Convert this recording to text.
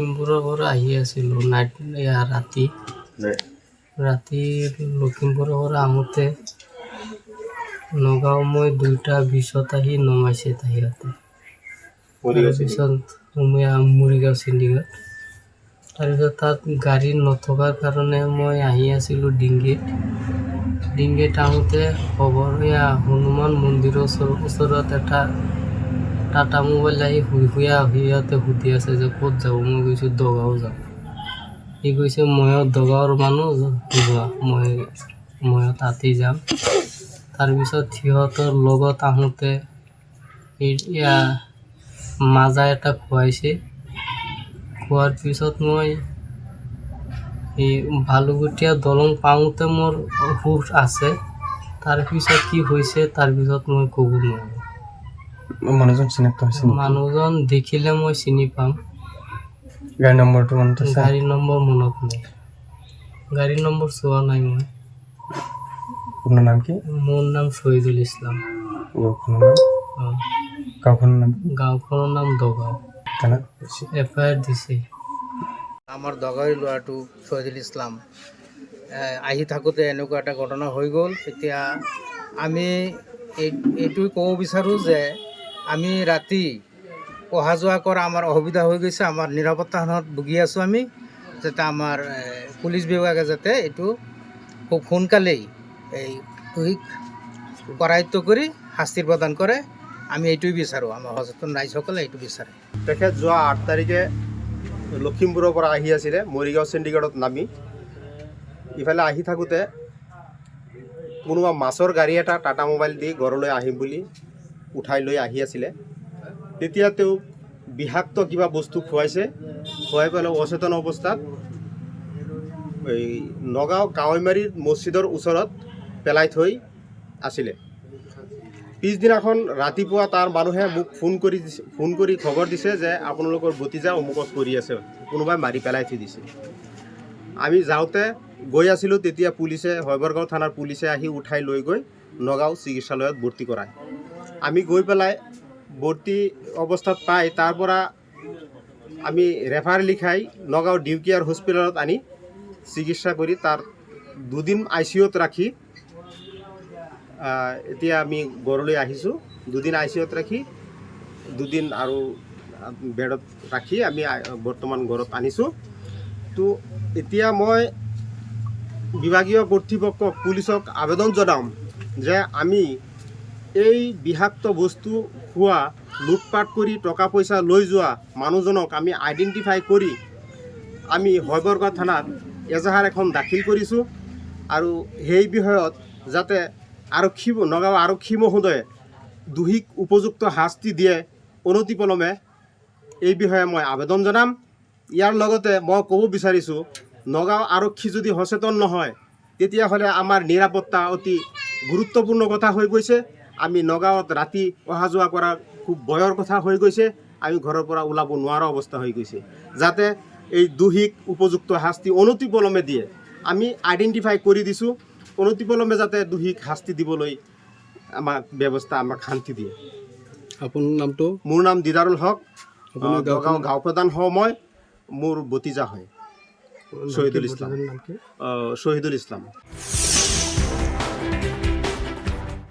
লখিমপুৰৰ পৰা আহি আছিলোঁ ৰাতি লখিমপুৰৰ পৰা আহোঁতে নগাঁও মই 2:20 আহি নমাইছে তাহিহঁতে। তাৰপিছত মৰিগাঁও চিণ্ডিকেট। তাৰপিছত তাত গাড়ী নথকাৰ কাৰণে মই আহি আছিলোঁ ডিংগিত আহোঁতে হনুমান মন্দিৰৰ ওচৰত এটা টাটা মোবাইল আহি সিহঁতে সুধি আছে যে ক'ত যাব। মই কৈছোঁ দগাঁও যাম। সি কৈছে ময়ো দগাঁৱৰ মানুহ যোৱা, ময়ো তাতেই যাম। তাৰপিছত সিহঁতৰ লগত আহোঁতে মাজা এটা খুৱাইছে। খোৱাৰ পিছত মই এই ভালুকটীয়া দলং পাওঁতে মোৰ হুশ আছে। তাৰপিছত কি হৈছে তাৰপিছত মই ক'ব নোৱাৰোঁ। মানুহজন চিনাক্ত হৈছে? মানুহজন দেখিলে মই চিনি পাম। গাড়ী নম্বৰটো মনত আছে? গাড়ী নম্বৰ মনত নাই, গাড়ী নম্বৰ চোৱা নাই মই। আপোনাৰ নাম কি? মোৰ নাম শহীদুল ইছলাম। গাঁওখনৰ নাম দগাঁও। FIR দিছে। আমাৰ দগাঁৱৰ ল'ৰাটো শহীদুল ইছলাম আহি থাকোঁতে এনেকুৱা এটা ঘটনা হৈ গ'ল। এতিয়া আমি এইটোৱে ক'ব বিচাৰোঁ যে আমি ৰাতি অহা যোৱা কৰা আমাৰ অসুবিধা হৈ গৈছে। আমাৰ নিৰাপত্তাহীনতাত ভুগি আছোঁ আমি। যাতে আমাৰ পুলিচ বিভাগে যাতে এইটো খুব সোনকালেই এই কৰায়ত্ব কৰি শাস্তি প্ৰদান কৰে, আমি এইটোৱে বিচাৰোঁ। আমাৰ সচেতন ৰাইজসকলে এইটো বিচাৰে। তেখেত যোৱা 8 তাৰিখে লখিমপুৰৰ পৰা আহি আছিলে মৰিগাঁও চিণ্ডিকেটত নামি। ইফালে আহি থাকোঁতে কোনোবা মাছৰ গাড়ী এটা টাটা মোবাইল দি ঘৰলৈ আহিম বুলি উঠাই লৈ আহি আছিলে। তেতিয়া তেওঁ বিষাক্ত কিবা বস্তু খুৱাই পেলাই অচেতন অৱস্থাত এই নগাঁও কাৱৈমাৰীৰ মছজিদৰ ওচৰত পেলাই থৈ আছিলে। পিছদিনাখন ৰাতিপুৱা তাৰ মানুহে মোক ফোন কৰি খবৰ দিছে যে আপোনালোকৰ ভতিজা অমুকত পৰি আছে, কোনোবাই মাৰি পেলাই থৈ দিছে। আমি যাওঁতে গৈ আছিলোঁ, তেতিয়া শৈবৰগাঁও থানাৰ পুলিচে আহি উঠাই লৈ গৈ নগাঁও চিকিৎসালয়ত ভৰ্তি কৰায়। আমি গৈ পেলাই ভৰ্তি অৱস্থাত পাই তাৰ পৰা আমি ৰেফাৰ লিখাই নগাঁও ডিউকেয়াৰ হস্পিটেলত আনি চিকিৎসা কৰি তাৰ 2 দিন ICUত ৰাখি এতিয়া আমি ঘৰলৈ আহিছোঁ। 2 দিন ICUত ৰাখি 2 দিন আৰু বেডত ৰাখি আমি বৰ্তমান ঘৰত আনিছোঁ। তো এতিয়া মই বিভাগীয় কৰ্তৃপক্ষক পুলিচক আবেদন জনাম যে আমি এই বিষাক্ত বস্তু খোৱা, লুটপাট কৰি টকা পইচা লৈ যোৱা মানুহজনক আমি আইডেণ্টিফাই কৰি আমি শৈবৰগাঁও থানাত এজাহাৰ এখন দাখিল কৰিছোঁ। আৰু সেই বিষয়ত যাতে নগাঁও আৰক্ষী মহোদয়ে দোষীক উপযুক্ত শাস্তি দিয়ে অনতিপলমে, এই বিষয়ে মই আবেদন জনাম। ইয়াৰ লগতে মই ক'ব বিচাৰিছোঁ, নগাঁও আৰক্ষী যদি সচেতন নহয় তেতিয়াহ'লে আমাৰ নিৰাপত্তা অতি গুৰুত্বপূৰ্ণ কথা হৈ গৈছে। আমি নগাঁৱত ৰাতি অহা যোৱা কৰা খুব ভয়ৰ কথা হৈ গৈছে। আমি ঘৰৰ পৰা ওলাব নোৱাৰা অৱস্থা হৈ গৈছে। যাতে এই দোষীক উপযুক্ত শাস্তি অনতিপলমে দিয়ে, আমি আইডেণ্টিফাই কৰি দিছোঁ। অনতিপলমে যাতে দোষীক শাস্তি দিবলৈ আমাক শান্তি দিয়ে। আপোনাৰ নামটো? মোৰ নাম দিদাৰুল হক। নগাঁও গাঁও প্ৰধান মই, মোৰ ভতিজা হয় শহীদুল ইছলাম।